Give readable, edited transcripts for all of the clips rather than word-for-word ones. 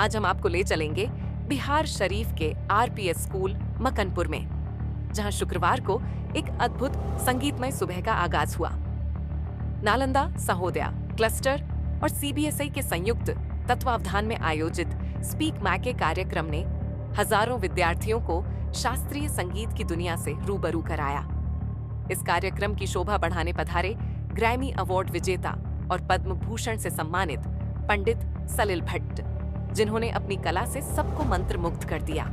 आज हम आपको ले चलेंगे बिहार शरीफ के आरपीएस स्कूल मकनपुर में, जहां शुक्रवार को एक अद्भुत संगीतमय सुबह का आगाज हुआ। नालंदा सहोदया क्लस्टर और सीबीएसई के संयुक्त तत्वावधान में आयोजित स्पीक मैके कार्यक्रम ने हजारों विद्यार्थियों को शास्त्रीय संगीत की दुनिया से रूबरू कराया। इस कार्यक्रम की शोभा बढ़ाने पधारे ग्रैमी अवार्ड विजेता और पद्म भूषण से सम्मानित पंडित सलिल भट्ट, जिन्होंने अपनी कला से सबको मंत्रमुग्ध कर दिया।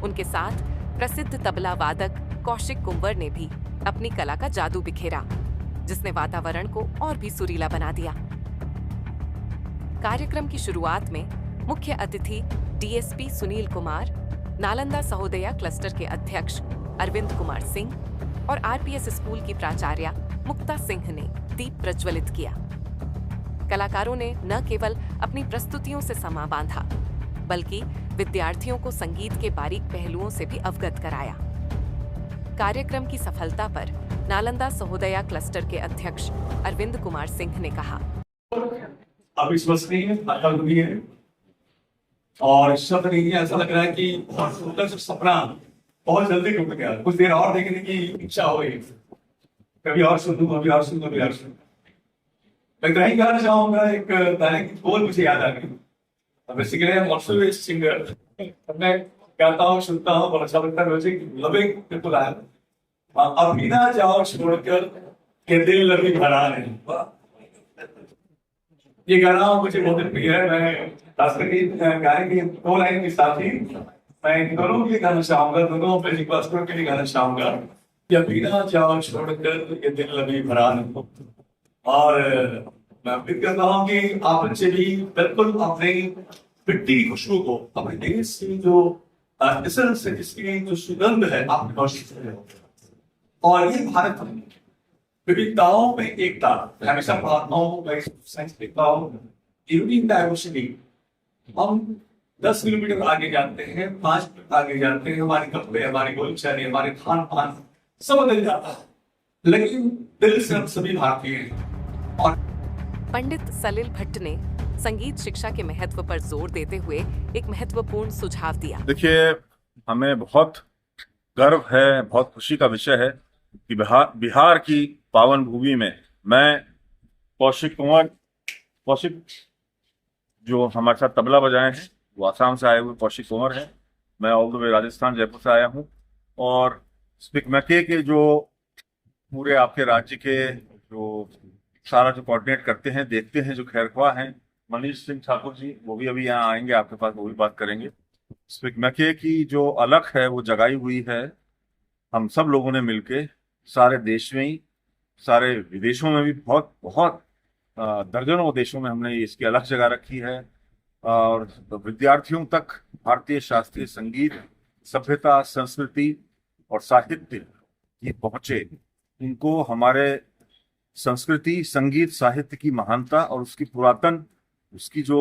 उनके साथ प्रसिद्ध तबला वादक कौशिक कुंवर ने भी अपनी कला का जादू बिखेरा, जिसने वातावरण को और भी सुरीला बना दिया। कार्यक्रम की शुरुआत में मुख्य अतिथि डीएसपी सुनील कुमार, नालंदा सहोदया क्लस्टर के अध्यक्ष अरविंद कुमार सिंह और आरपीएस स्कूल की प्राचार्या मुक्ता सिंह ने दीप प्रज्वलित किया। कलाकारों ने न केवल अपनी प्रस्तुतियों से समा बांधा, बल्कि विद्यार्थियों को संगीत के बारीक पहलुओं से भी अवगत कराया। कार्यक्रम की सफलता पर नालंदा सहोदया क्लस्टर के अध्यक्ष अरविंद कुमार सिंह ने कहा, अविश्वसनीय है और शब्द नहीं है। ऐसा लग रहा है कि बहुत सुंदर सपना बहुत जल्दी टूट गया। कुछ देर और देखने की इच्छा हुई, कभी और सुन लूं, कभी और सुन लूं, कभी और सुन। मैं नहीं कहना चाहूंगा, एक गाने की बोल मुझे याद आ गई। Basically I am also a singer. मैं गाता हूँ, सुनता हूँ, बहुत अच्छा लगता है मुझे। लविंग बिल्कुल आया। अभी ना जाओ छोड़कर के दिल लगी भरा नहीं। ये गाना मुझे बहुत प्रिय है। मैं खास करके गाने की दो लाइन के साथ ही मैं इन दोनों के लिए गाना चाहूंगा, दोनों म्यूजिक क्लासरों के लिए गाना चाहूंगा कि अभी ना जाओ छोड़कर ये दिल लगी भरा नहीं। और मैं उम्मीद करता हूँ कि आप बच्चे भी बिल्कुल अपनी मिट्टी की खुशबू को, अपने देश की जो एसेंस है, जिसकी जो सुगंध है, आप कोशिश करें। और ये भारत विविधताओं में एकता। हमेशा पढ़ाता हूँ, मैं साइंस लिखता हूँ, यूनिक डाइवर्सिटी। हम 10 किलोमीटर आगे जाते हैं, 5 मिनट आगे जाते हैं, हमारे कपड़े, हमारी बोलचाल, हमारे खान पान सब बदल जाता है, लेकिन दिल से हम सभी भारतीय हैं। और पंडित सलिल भट्ट ने संगीत शिक्षा के महत्व पर जोर देते हुए एक महत्वपूर्ण सुझाव दिया। देखिए, हमें बहुत गर्व है, बहुत खुशी का विषय है कि बिहार की पावन भूमि में मैं कौशिक जो हमारे साथ तबला बजाए हैं, वो आसाम से आए हुए कौशिक कुंवर हैं। मैं all the way Rajasthan Jaipur से आया हूँ। और स्पीक मैके के जो पूरे आपके राज्य के जो सारा जो कोऑर्डिनेट करते हैं, देखते हैं, जो खैरख्वाह हैं, मनीष सिंह ठाकुर जी, वो भी अभी यहाँ आएंगे आपके पास, वो भी बात करेंगे। स्पीक मैके की जो अलख है वो जगाई हुई है हम सब लोगों ने मिलके, सारे देश में ही, सारे विदेशों में भी, बहुत बहुत दर्जनों देशों में हमने इसकी अलग जगह रखी है। और विद्यार्थियों तक भारतीय शास्त्रीय संगीत, सभ्यता, संस्कृति और साहित्य ये पहुंचे, उनको हमारे संस्कृति, संगीत, साहित्य की महानता और उसकी पुरातन, उसकी जो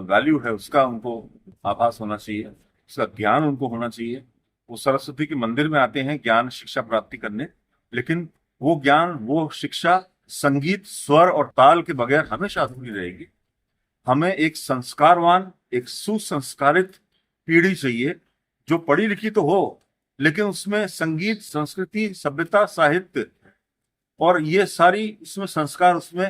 वैल्यू है, उसका उनको आभास होना चाहिए, उसका ज्ञान उनको होना चाहिए। वो सरस्वती के मंदिर में आते हैं ज्ञान शिक्षा प्राप्ति करने, लेकिन वो ज्ञान, वो शिक्षा संगीत, स्वर और ताल के बगैर हमेशा अधूरी रहेगी। हमें एक संस्कारवान, एक सुसंस्कारित पीढ़ी चाहिए, जो पढ़ी लिखी तो हो, लेकिन उसमें संगीत, संस्कृति, सभ्यता, साहित्य और ये सारी इसमें संस्कार, उसमें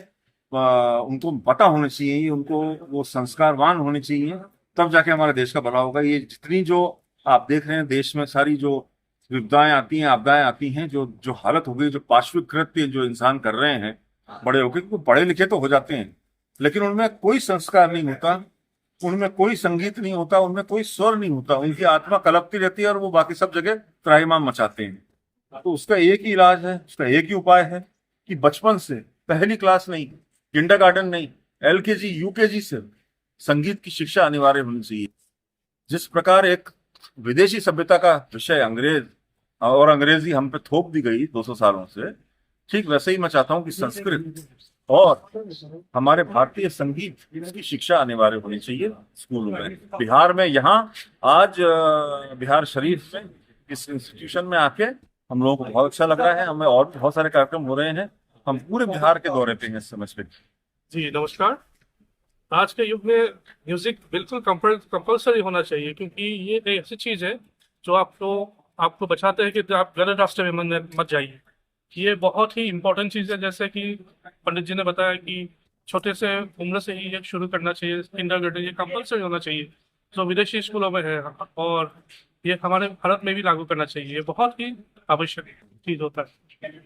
उनको पता होने चाहिए, उनको वो संस्कारवान होने चाहिए, तब जाके हमारे देश का भला होगा। ये जितनी जो आप देख रहे हैं देश में सारी जो विपदाएं आती हैं, आपदाएं आती हैं, जो हालत हो गई, जो पाशविक कृत्य जो इंसान कर रहे हैं बड़े होकर, क्योंकि पढ़े लिखे तो हो जाते हैं, लेकिन उनमें कोई संस्कार नहीं होता, उनमें कोई संगीत नहीं होता, उनमें कोई स्वर नहीं होता, उनकी आत्मा कलपती रहती है और वो बाकी सब जगह त्राहिमाम मचाते हैं। तो उसका एक ही इलाज है, उसका एक ही उपाय है कि बचपन से, पहली क्लास नहीं, किंडरगार्टन नहीं, एलकेजी यूकेजी से संगीत की शिक्षा अनिवार्य होनी चाहिए। जिस प्रकार एक विदेशी सभ्यता का विषय अंग्रेज और अंग्रेजी हम पे थोप दी गई 200 सालों से, ठीक वैसे ही मैं चाहता हूँ कि संस्कृत और हमारे भारतीय संगीत, इसकी शिक्षा अनिवार्य होनी चाहिए स्कूलों में। बिहार में, यहाँ आज बिहार शरीफ में इस इंस्टीट्यूशन में आके हम लोगों को बहुत अच्छा लग रहा है। हमें और बहुत सारे कार्यक्रम हो रहे हैं, हम पूरे बिहार के दौरे पे हैं इस समय पे। जी नमस्कार। आज के युग में म्यूजिक बिल्कुल कंपल्सरी होना चाहिए, क्योंकि ये एक ऐसी चीज है जो आपको बचाते हैं कि आप गलत रास्ते में मत जाइए। ये बहुत ही इम्पोर्टेंट चीज है। जैसे कि पंडित जी ने बताया कि छोटे से उम्र से ही ये शुरू करना चाहिए, किंडरगार्टन ये कंपल्सरी होना चाहिए, जो विदेशी स्कूलों में है, और ये हमारे भारत में भी लागू करना चाहिए। ये बहुत ही आवश्यक चीज होता है।